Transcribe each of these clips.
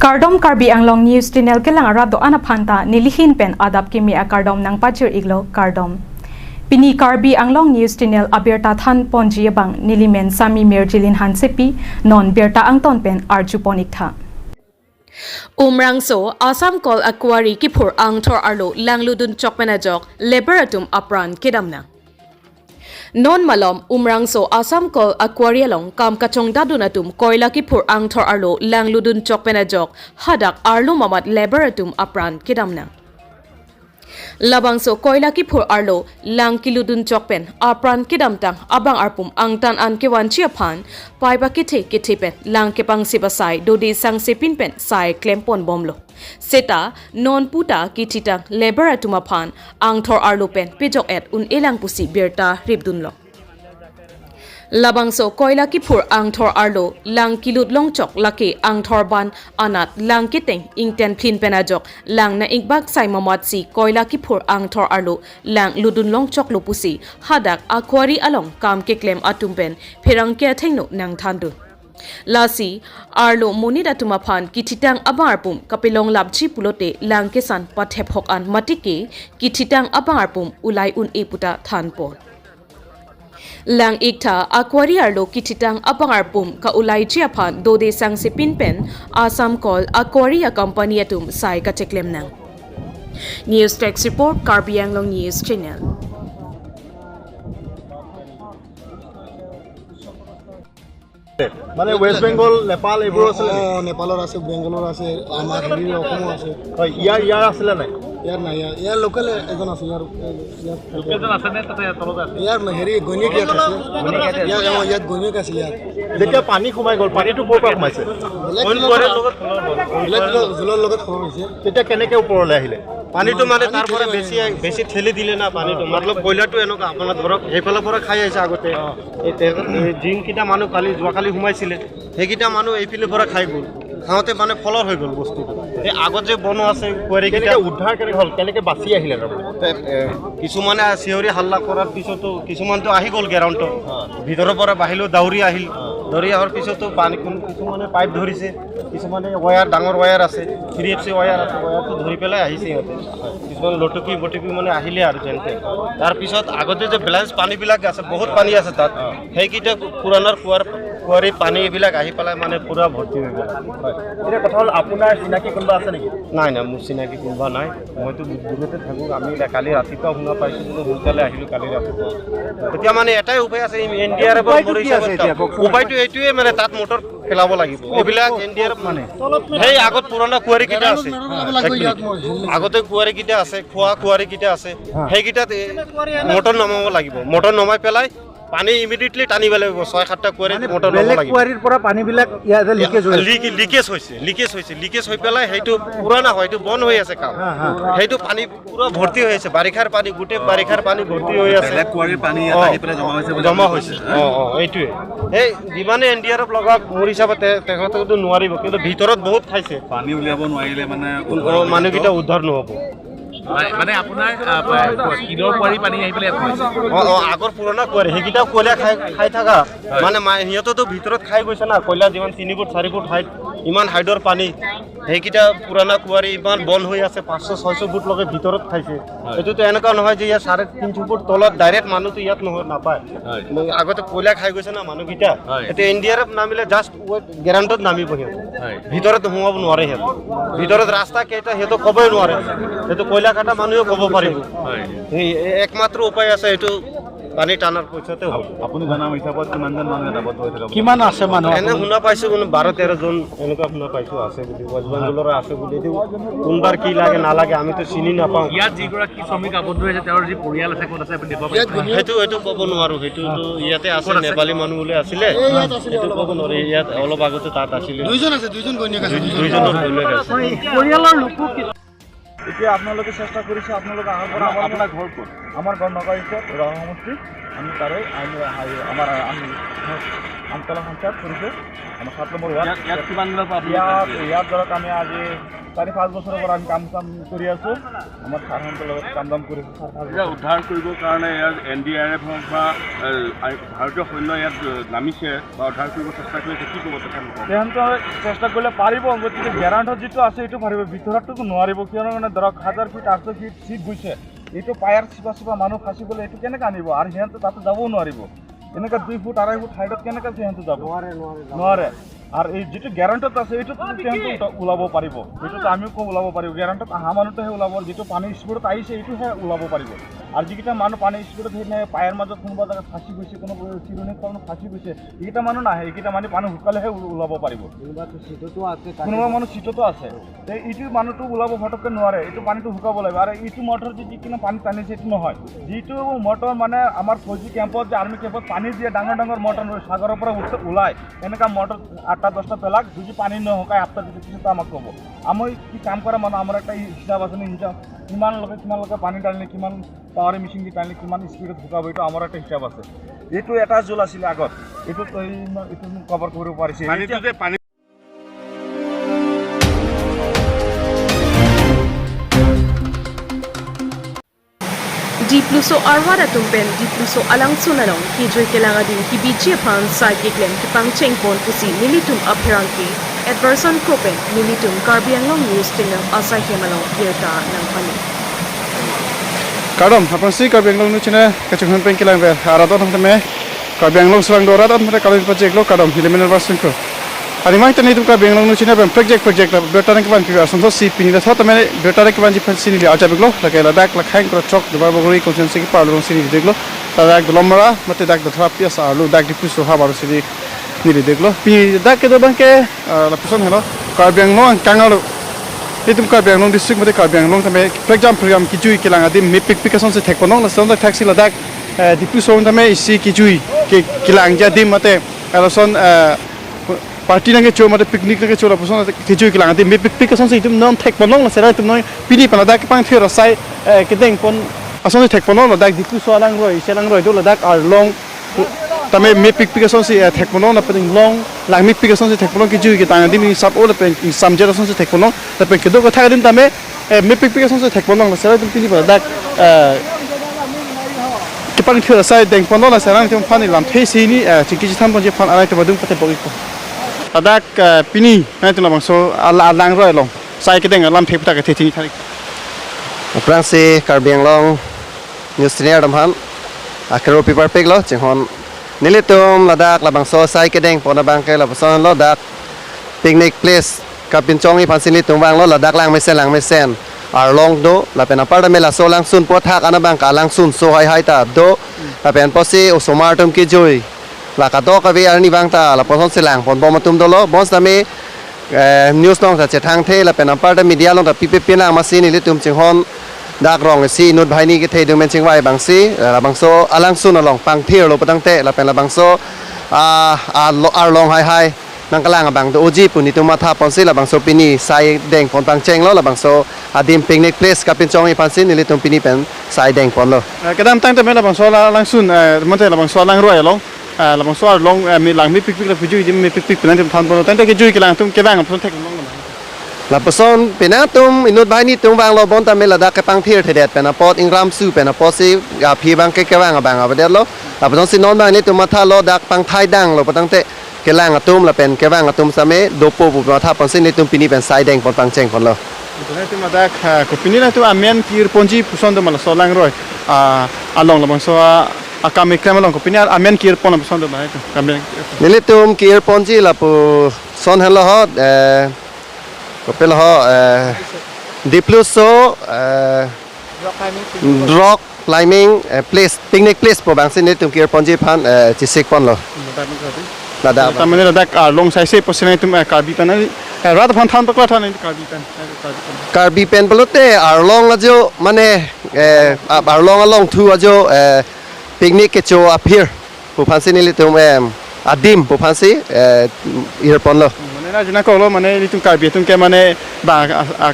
Kardom Karbi Anglong News Channel ke lang arado anaphanta nilihin pen adap kimi a Kardom nang pachir iglo Kardom. Pini Karbi Anglong News Channel aberta than ponji bang nilimen sami merjilin hansepi non berta angton pen arjuponik tha. Umrangso Assam Coal Aquari Kipur Angtor Arlo Langludun Chokmenajok Liberatum Apran Kidamna. Non malom umrangso Assam Coal Aquari along kam kachong dadunatum Koila Kipur Angtor Arlo Langludun Chokmenajok Hadak Arlo Mamat Liberatum Apran Kidamna. Labangso Koila Kipur Arlo Lang Kiludun Chokpen Apran Kidamtang Abang Arpum Angtan An Kewan Chiapan Paiba Kite Lang Kepang Sibasai Dodi Sang Sepinpen Sai Klempon Bomlo Seta Non Puta Kititang Liberatumapan Angtor Arlo Pen Pijok et Un Elang Pusi Birta Ribdunlo Labangso Koila Kipur Angtor Arlo Lang Kilud Longchok Laki Angtor Ban Anat Lang Kiteng Ingten Plin Penajok Lang na Igbag Sai Mamatsi Koila Kipur Angtor Arlo Lang Ludun Longchok Lupusi Hadak Aquari Along Kam Kiklem Atumpen Pirang Kia Tengno Nang Tandun Lasi Arlo Munida Tumapan Kititang Abarpum Kapilong Labchi Pulote Lang Kesan Pathep Hokan Matike Kititang Abarpum Ulay Un Eputa Thanpon Lang ikta Aquari Arlo Kititang Apangarpum Kaulay Chiapan Dode Sang Sepinpen Assam Coal Aquaria Company Atum Sai Kateklem Nang News Text Report Karbi Anglong News Channel মানে West Bengal Nepal এইবোৰ আছে নেপালৰ আছে বেংগলৰ আছে আমাৰ হেৰি অসমৰ আছে হয় ইয়াৰ আছিলে নাই ইয়াৰ নাই ইয়াৰ লোকেল এজন আছে ইয়াৰ লোকেলজন আছে নে তাতে তলত আছে ইয়াৰ হেৰি গণিক ইয়াত আছে ইয়াত গণিক আছে ইয়াত যেতিয়া পানী সোমাই গ'ল পানীটো ক'ৰ পৰা সোমাইছে জোলৰ লগত খবৰ হৈছে তেতিয়া কেনেকৈ ওপৰলৈ আহিলে পানীটো মানে তাৰ পৰা বেছি ঠেলি দিলে না পানীটো মতলব কয়লাটো এনেকুৱা আপোনাৰ ধৰক সেইফালৰ পৰা খাই আহিছে আগতে এই যিকেইটা মানুহ যোৱাকালি সোমাইছিলে সেইকেইটা মানুহ এইফালৰ পৰা খাই গ'ল খাওঁতে মানে ফলৰ হৈ গ'ল বস্তুটো এই আগত যে বনো আছে কুঁৱাৰীকেইটা উদ্ধাৰ কেনেকৈ হ'ল কেনেকৈ বাচি আহিলে কিছুমানে চিঞৰি হাল্লা কৰাৰ পিছতো কিছুমানতো আহি গ'ল গ্ৰাউণ্ডত ভিতৰৰ পৰা বাহিৰেও দৌৰি আহিল দৌৰি অহাৰ পিছতো পানী কিছুমানে পাইপ ধৰিছে কিছুমানে ৱায়াৰ ডাঙৰ ৱায়াৰ আছে 3FC ৱায়াৰ আছে ৱায়াৰটো ধৰি পেলাই আহিছে সিহঁতে কিছুমান লটকি মানে আহিলে আৰু যেনতে তাৰপিছত আগতে যে বেলেঞ্চ পানীবিলাক আছে বহুত পানী আছে তাত সেইকেইটা পুৰণাৰ কুঁৱাৰী পানী এইবিলাক আহি পেলাই মানে পুৰা ভৰ্তি হৈ গ'ল এতিয়া কথা হ'ল আপোনাৰ চিনাকি কোনোবা আছে নেকি নাই মোৰ চিনাকি কোনোবা নাই মইতো দূৰতে থাকোঁ আমি কালি ৰাতিপুৱা শুনা পাইছোঁ কিন্তু সোনকালে আহিলোঁ কালি ৰাতিপুৱা এতিয়া মানে এটাই উপায় আছে NDRF উপায়টো এইটোৱে মানে তাত মটৰ পেলাব লাগিব এইবিলাক NDRF মানে সেই আগত পুৰণা কুঁৱাৰীকেইটা আছে আগতে কুঁৱাৰীকেইটা আছে খোৱা কুঁৱাৰীকেইটা আছে সেইকেইটাত মটৰ নমাব লাগিব মটৰ নমাই পেলাই পানী ইমিডিয়েটলি টানিব লাগিব 6-7টা কুঁৱাৰী মটৰ নমাব লাগিব কুঁৱাৰীৰ পৰা পানীবিলাক ইয়াতে লিকেজ হৈ পেলাই সেইটো পুৰণা হয় সেইটো বন্ধ হৈ আছে কাম সেইটো পানী পুৰা ভৰ্তি হৈ আছে বাৰিষাৰ পানী গোটেই বাৰিষাৰ পানী ভৰ্তি হৈ আছে কুঁৱাৰীৰ পানী ইয়াত আহি পেলাই জমা হৈছে এইটোৱে এই যিমানে NDRF লগাওক মোৰ হিচাপত তেখেতেতো নোৱাৰিব কিন্তু ভিতৰত বহুত খাইছে পানী উলিয়াব নোৱাৰিলে মানে মানুহকেইটা উদ্ধাৰ নহ'ব মানে আপোনাৰ কিলৰ কুঁৱাৰী পানী আহি পেলাই আগৰ পুৰণা কুঁৱাৰী সেইকেইটাও কয়লা খাই থকা মানে সিহঁততো ভিতৰত খাই গৈছে না কয়লা যিমান 3 ফুট 4 ফুট হাইট ইমান হাইটৰ পানী সেইকেইটা পুৰণা কুঁৱাৰী ইমান বন্ধ হৈ আছে 500-600 ফুটলৈকে ভিতৰত খাইছে এইটোতো এনেকুৱা নহয় যে ইয়াত 350 ফুট তলত ডাইৰেক্ট মানুহটো ইয়াত নাপায় আগতে কয়লা খাই গৈছে না মানুহকেইটা এতিয়া NDRF নামিলে জাষ্ট গ্ৰাউণ্ডত নামিব সিহঁত ভিতৰত সোমাব নোৱাৰে সিহঁত ভিতৰত ৰাস্তা কেইটা সিহঁত ক'বই নোৱাৰে সেইটো কয়লা কাটা মানুহে ক'ব পাৰিব একমাত্ৰ উপায় আছে এইটো পানী টানাৰ পইচাতে হ'ব আপুনি জনা হিচাপত কিমানজন মানুহ এটা বদ্ধ হৈ থাকে কিমান আছে মানুহ এনে শুনা পাইছোঁ 12-13 জন এনেকুৱা শুনা পাইছোঁ আছে বুলি ৱেষ্ট বেংগলৰ আছে বুলি কোনবাৰ কি লাগে নালাগে আমিতো চিনি নাপাওঁ ইয়াত যিগৰাকী শ্ৰমিক আবদ্ধ হৈছে তেওঁৰ যি পৰিয়াল আছে ক'ত আছে আপুনি দেখুৱাব সেইটো ক'ব নোৱাৰোঁ সেইটোতো ইয়াতে আছে নেপালী মানুহ বুলি আছিলে সেইটো ক'ব নোৱাৰি ইয়াত অলপ আগতে তাত আছিলে দুইজন গণিক আছে দুইজনৰ ঘৈণীয়েক আছে পৰিয়ালৰ লোক এতিয়া আপোনালোকে চেষ্টা কৰিছে আপোনালোকে আহাৰ পৰা আপোনাৰ ঘৰ ক'ত আমাৰ ঘৰ নগাঁও ৰহ সমষ্টি আমি তাৰে আমাৰ আমতলা পঞ্চায়ত কৰিছোঁ আমাৰ 7 নম্বৰ ৱাৰ্ড ইয়াত ধৰক আমি আজি 4-5 বছৰৰ পৰা আমি কাম কৰি আছোঁ আমাৰ ছাৰহঁতৰ লগত কাম কৰিছোঁ এতিয়া উদ্ধাৰ কৰিবৰ কাৰণে ইয়াত NDRF হওক বা ভাৰতীয় সৈন্য ইয়াত নামিছে বা উদ্ধাৰ কৰিব চেষ্টা কৰিছে কি ক'ব তেখেতলোকক তেহেঁতে চেষ্টা কৰিলে পাৰিব গতিকে গেৰাণ্টত যিটো আছে সেইটো পাৰিব ভিতৰততো নোৱাৰিব কিয়নো মানে ধৰক 1000 ফিট 800 ফিট চিট গৈছে এইটো পায়াৰ চিপা মানুহ ফাঁচি গ'লে এইটো কেনেকৈ আনিব আৰু সিহঁতে তাতে যাবও নোৱাৰিব এনেকৈ 2 ফুট 2.5 ফুট হাইটত কেনেকৈ সিহঁতে যাব নোৱাৰে আৰু এই যিটো গেৰাণ্টত আছে এইটো সিহঁতে ওলাব পাৰিব এইটোতো আমিও ওলাব পাৰিব গেৰাণ্টত অহা মানুহটোহে ওলাব যিটো পানী স্পীডত আহিছে এইটোহে ওলাব পাৰিব আৰু যিকেইটা মানুহ পানী স্পীডত সেইদিনা পায়াৰ মাজত কোনোবা জেগাত ফাঁচি গৈছে কোনো চিৰণিত কোনো ফাঁচি গৈছে এইকেইটা মানুহ নাহে এইকেইটা মানে পানী শুকালেহে ওলাব পাৰিব কোনোবা মানুহ চিটতো আছে এইটো মানুহটো ওলাব ফটককৈ নোৱাৰে এইটো পানীটো শুকাব লাগিব আৰু এইটো মটৰ যিখিনি পানী টানিছে এইটো নহয় যিটো মটৰ মানে আমাৰ ফৌজি কেম্পত যে আৰ্মি কেম্পত পানী দিয়ে ডাঙৰ মটৰ সাগৰৰ পৰা ওলায় এনেকুৱা মটৰ 8-10টা পেলাক যদি পানী নশুকায় আপ্তাহ দিতে পিছতো আমাক ক'ব আমি কি কাম কৰা মানুহ আমাৰ একটা হিচাপ আছে হিচাপ কিমান লোকে পানী টানিলে কিমান পাৱাৰ মেচিন দি টানিলে কিমান স্পীডত শুকাব এইটো আমাৰ একটা হিচাপ আছে এইটো এটা জোল আছিলে আগত এইটো কভাৰ কৰিব পাৰিছে Di Pluso Arwara Tumpen, Di Pluso Alang Sunalong, Kijoy Kelangadin, Kibichi Pan, Sidekiklem, Kipang Chengpon, Pusi, Nilitum Aphiranki, Edverson Kopen, Nilitum, Karbianglong News, Tingang Asay Hemalong, Yerta, Nangpani. Kadom, apa sih Karbianglong nu Cina, kecungan pengkilang ber, araton kami, Karbianglong selang doraton, mereka kalau project lo, kadom, hilamener basungko. Hari mai tadi itu Karbianglong nu Cina, project lah, bertarik ke bank, asal si pini dah, tapi bertarik ke bank sini dia aja beglo, lagi ladak, lakhang kerocok, dua bagori konsensi kita lalu sini beglo, ladak belomra, mati dak terapi asa, lalu dak di pusu habar sini ni beglo, pi dak ke depan ke, lapisan hello, Karbianglong kangalu. Itu Karbianglong district mati Karbianglong tapi program kijui kilang adi mipik pikason se tekponong la sonda taxi ladak di puso tame isi kijui kilang jadi mati alasan parti nang kecoh mati piknik nang kecoh la puson kijui kilang adi mipik pikason se itu non tekponong la sera itu non pini panadak pang thir rasai kedeng pon ason se tekponong ladak di puso alang roi itu ladak arlong tame mipik pikason se tekponong la penting long lang mipik pikason se tekponong kijui kitang adi mi sap ola pen samjera son se tekponong tapi kedua kata kadin tame mipik pikason se tekponong la sera itu pini ladak kepang thir rasai deng ponong la sera itu pan ilam thei sini cikiji tham pon je pan alai to badung pate bogiko ladak pini nanti la bangso alang roi long sai kedeng alam thei pata ke thei thari Prangsi Karbianglong News Channel damhan akero paper peg lo jinghon nilitum ladak labang so sai kedeng pona bangke labason lo dak picnic place kapin chongi phansini tumbang lo ladak lang mesen arlong do lapen aparta mela so lang sun pothak anabang ka lang sun so hai ta do lapen posi osomar tum ki joy la ka do ka vi arni bang ta la poson silang pon bomatum do lo bons tami news nong ta che thang the lapen aparta media long ta pp lang masini litum jinghon dak rong si nut bhai ni ke thei dung men chingwai bangsi labang so alang sun along pang thir lo patang te lapen labang so arlong hai nang kalang abang do uji puni tu matha ponsi labang so pini sai deng pon pang cheng lo labang so adim picnic place kapin chong i pansin nili tum pini pen sai deng pon lo kadam tang te labang so langsun mate labang so lang roi long labang so long mi lang mi pik la pujui dim mi pik penan tam pon tang te ke jui kilang tum ke bang pon tek long la person penatum inut bhai ni tum bang lo bon tamela dak ke pang thir thedet pena pot ingram su pena posi ga phi bang ke bang abang abadet lo la person si non bang ni tum matha lo dak pang thai dang lo patang te kelang atum la pen kewang atum same dopo bu matha ponsin ni tum pini pen sai deng pon pang cheng pon lo itu tu madak ko pini na tu amen kir ponji puson do mala so lang roi along labang so akami kremalong ko pini amen kir pon puson do ba itu kami nili tum kir ponji la pu son hello ho ko pel ho di pluso rock climbing place picnic place po bang sin ni tum kir ponji pan chisik pon lo Lada tamane ladak long sai se posina tum karbi pan rat phan than pakla than karbi pan karbi pen pelote arlong ajo mane arlong along thu ajo picnic ke cho up here pu phansi ni tum adim pu phansi here pon lo mane na juna ko lo mane tum karbi tum ke mane ba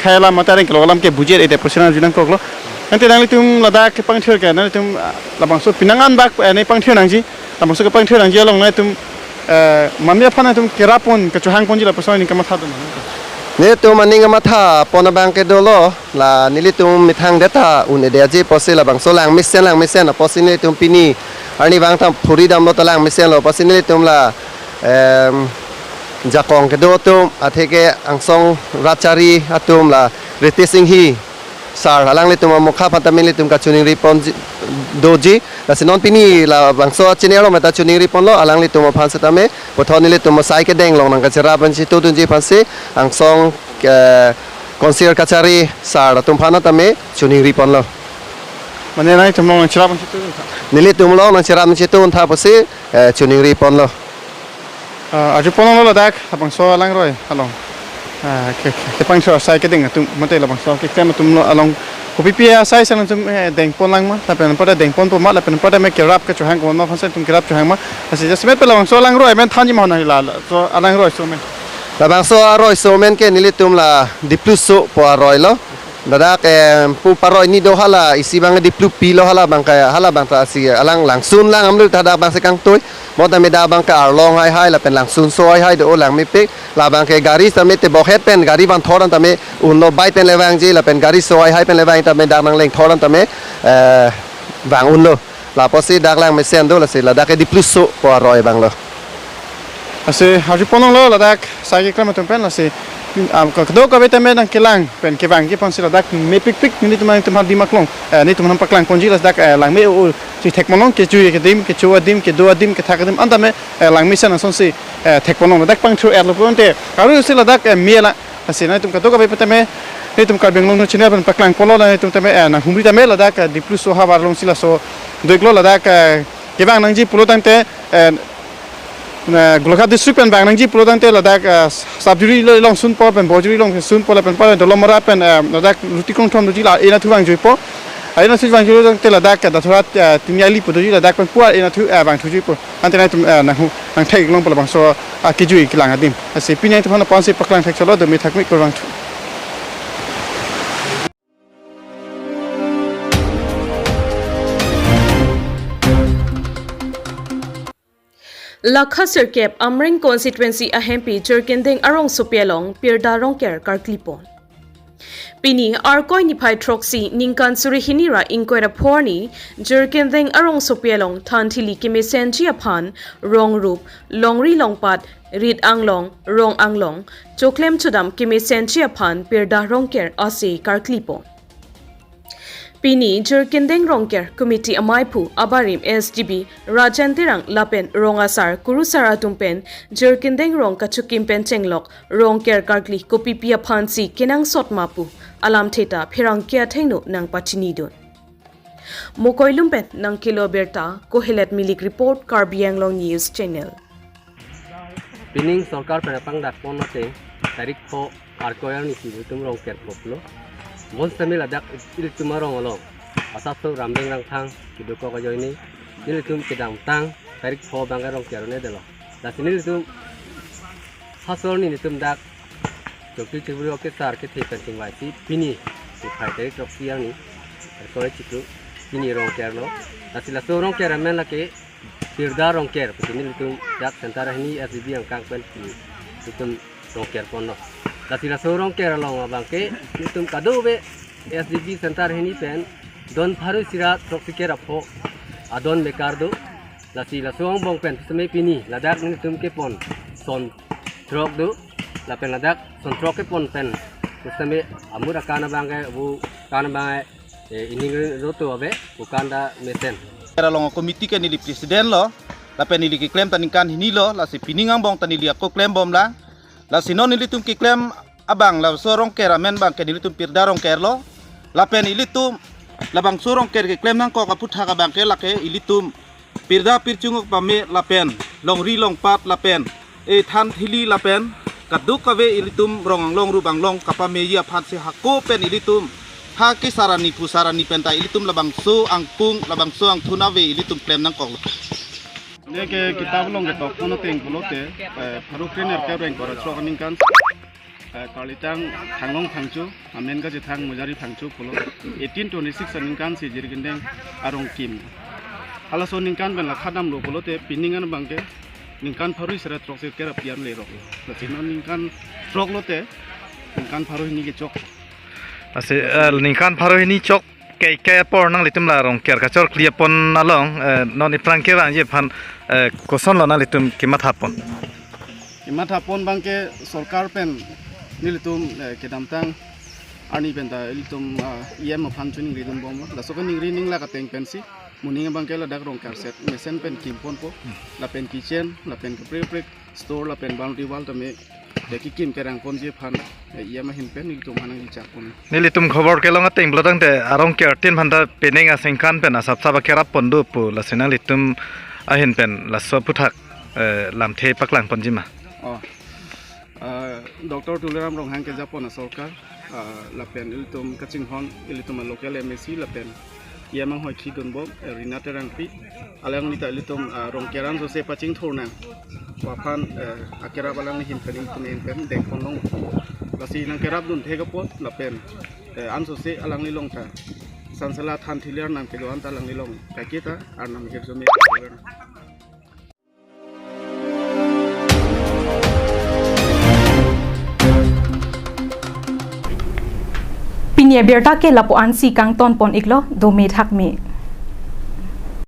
khaila mataren ke lolam ke bujet ete posina juna ko lo nanti nang tum ladak ke pang thir ke na tum labang so pinangan bak nei pang thir nang ji labang so ke pang thir nang ji long na tum mamia phana tum kerapon ke chohang ponji la posoi ni kama thadu nilitum maning amatha pona bang ke dolo la nilitum mithang data un edeji posila bang so lang misen na posin nilitum pini ani bang tham phuri dam lo talang misen lo posin nilitum la jakong ke do tum atheke angsong rachari atum la riti sing hi sar halang litum mokha patamin litum ka chuning ripon doji la sinon pini la bangso chinelo meta chuning ripon lo alang litum phan setame pothoni litum sai ke deng long nang ka chera ban chi tu tun ji phansi angsong konsier kachari sar atum phana tame chuning ripon lo Mana nai tumong chira pun situ. nili tum lo nang chera ban chi tu tha pasi chuning ripon lo Aju ponong lo dak abang so alang roi along. Ke pang so sai ke ding tum mate la bang so ke tem tum lo along. Kopi pia sai sang tum deng pon lang ma tapi pada deng pon pun ma tapi pada me ke rap ke chuhang ko ma phan tum ke rap chuhang ma. Asi just met pela bang so alang roi men thanji ma na la so alang roi so men. la bangso aroi so men ke nilitum la diplus so po aroi lo dada ke pu paroi ni do hala isi bang diplu pi lo hala bang ka hala bang ta si alang langsun lang amlu tada bang se kang toy mo ta me da bang ka arlong hai la pen langsun so hai do lang me pe la bang ke gari sa me te bo het pen gari ban thoran ta me un lo bai pen le bang ji la pen gari so hai pen le bang ta me da bang leng thoran ta me bang un lo la posi dak lang me sen do la si la da ke diplus so po aroi bang lo Asi aju ponong lo la dak sai ke klam tum pen la si do ka beta me nang kelang pen ke bang ke pon si la dak me pik pik ni tum tum di maklong ni tum nam paklang konji la dak lang me u si tek monong ke chu ke dim ke chu adim ke do adim ke thak adim anda me lang mi san son si tek monong la dak pang chu er lo pon te karu si la dak me la asi na tum ka do ka beta me ni tum kar benglong no chine pen paklang polo la tum te me na humri ta me la dak di plus so ha war long si la so do glo la dak ke bang nang ji polo tang te Golkar district pen bang nangji prodang te ladak subjuri long sun po pen bojuri long sun po la pen pa dolomara pen ladak ruti kong thom ruti la ena thu bang joi po aina su bang joi te ladak da thorat timyali po doji ladak pen puar ena thu bang thu joi po antena tum nang thai long po la bang so ki joi kilang adim ase pinyai tu phana pansi paklang thak chalo do mi thak mi ko bang Lakha Sirkep Amring constituency a MP Jerkinding Arong Supialong Pirda Rongker Karklipon. Pini Arkoi Nipai Troxy Ninkan Surihinira Inquera Porni Jerkinding Arong Supialong Tantili Kimisen Jiapan Rong Rup Longri Longpat Rid Anglong Rong Anglong Choklem Chudam Kimisen Jiapan Pirda Rongker Ase Karklipon. Pini Jerkindeng Rongker Committee Amaipu Abarim SGB Rajantirang Lapen Rongasar Kurusara Tumpen Jerkindeng Rong Kachukim Pentenglok Rongker Karkli Kopipia Pansi Kenang Sotmapu Alam Theta Phirang Kia Thengno Nang Pachinidon Mokoi Lumpen Nang Kilo Berta Kohelet Milik Report Karbianglong News Channel Pining Sarkar Penapang Dakpon Nate Tarik Ho Arkoyar Nisi Tum Rongker Poplo Monster mila dak ilit tumarong along. Asaso rambeng lang thang kiduko ka joini. Nilitum kidang tang tarik ho bangarong kiarone delo. Da sinilitum hasol ni nitum dak jokti chiburi oke sar ke thei penting wai si pini si phai tarik roksi yang ni. Kore chiklu pini rong kiarlo. Da sila so rong kiar men lake pirda rong kiar nilitum dak sentara ni SDB ang kang pen nitum rong kiar pono. Dati la sorong kera long abang ke nitum kado be SDB center hini pen don pharu sira troksi kera pho adon bekardo dati la sorong bong pen tume pini ladak nitum ke pon son trok do la pen ladak son trok ke pon pen tume amura kana bang ke bu kana bang ini roto abe ukanda mesen kera long komiti ke nili presiden lo la pen nili ki claim tanikan hini lo la si piningang bong tanili ko claim bom la la sinon nilitum ki claim abang la sorong kera men bang ke nilitum pirda rong kerlo la pen ilitum la bang sorong ker ke claim nang ko kaputha ka bang ke la ke ilitum pirda pirchungok pame la pen long ri long pat la pen e than thili la pen kaduk ka ve ilitum rong long ru bang long kapame ya phan se hako pen ilitum ha ki sarani pusarani pen ta ilitum la bang so angpung la bang so ang thuna ve ilitum claim nang ko ne ke kitab long ke tok kono teng pulote pharu trainer ke reng kora chok ning kan kalitang thanglong thangchu amen ga je thang mujari thangchu pulo 1826 ning kan si jirgindeng arong kim hala so ning kan ben la khadam lo pulote piningan bangke ning kan pharu sera trok se ke rapian le ro la sinon ning kan trok lote kan paro ini ke chok ase ningkan pharo hini chok ke por nang litum la rong ker ka chor clear pon along non iprang ke bang je phan koson lo na litum kimat hapon imat hapon bangke sarkar pen nilitum kedamtang ani pen da litum iem phan chuning ridum bom la sokon ning ring la ka teng pensi muning bangke la dak rong kar set mesen pen kim pon po la pen kitchen la pen pre store la pen boundary wall ta me deki kim kerang pon je phan iem hin pen nilitum hanang chak pon ni litum khobor ke long ateng blotang te arong ker tin phanda pening a sengkan pen asap saba kerap pon du pu la sena litum a hin pen la so puthak lam the paklang pon jima Dr. Tuleram rong hang ke Japon na sarkar la pen ilitum kaching hon ilitum local MSc la pen yamang hoi khi don bom rinate rang pi alang ni ta ilitum rong keran so se paching thorna wa phan akera balang ni hin pen tum en pen dek kon long la si nang kerap dun the ka pot la pen an so se alang ni long ta sansala than thiler nang ke do an ta lang ni long ka kita ar nam ke so me Pinia berta ke lapuan si kang ton pon iklo do me thak me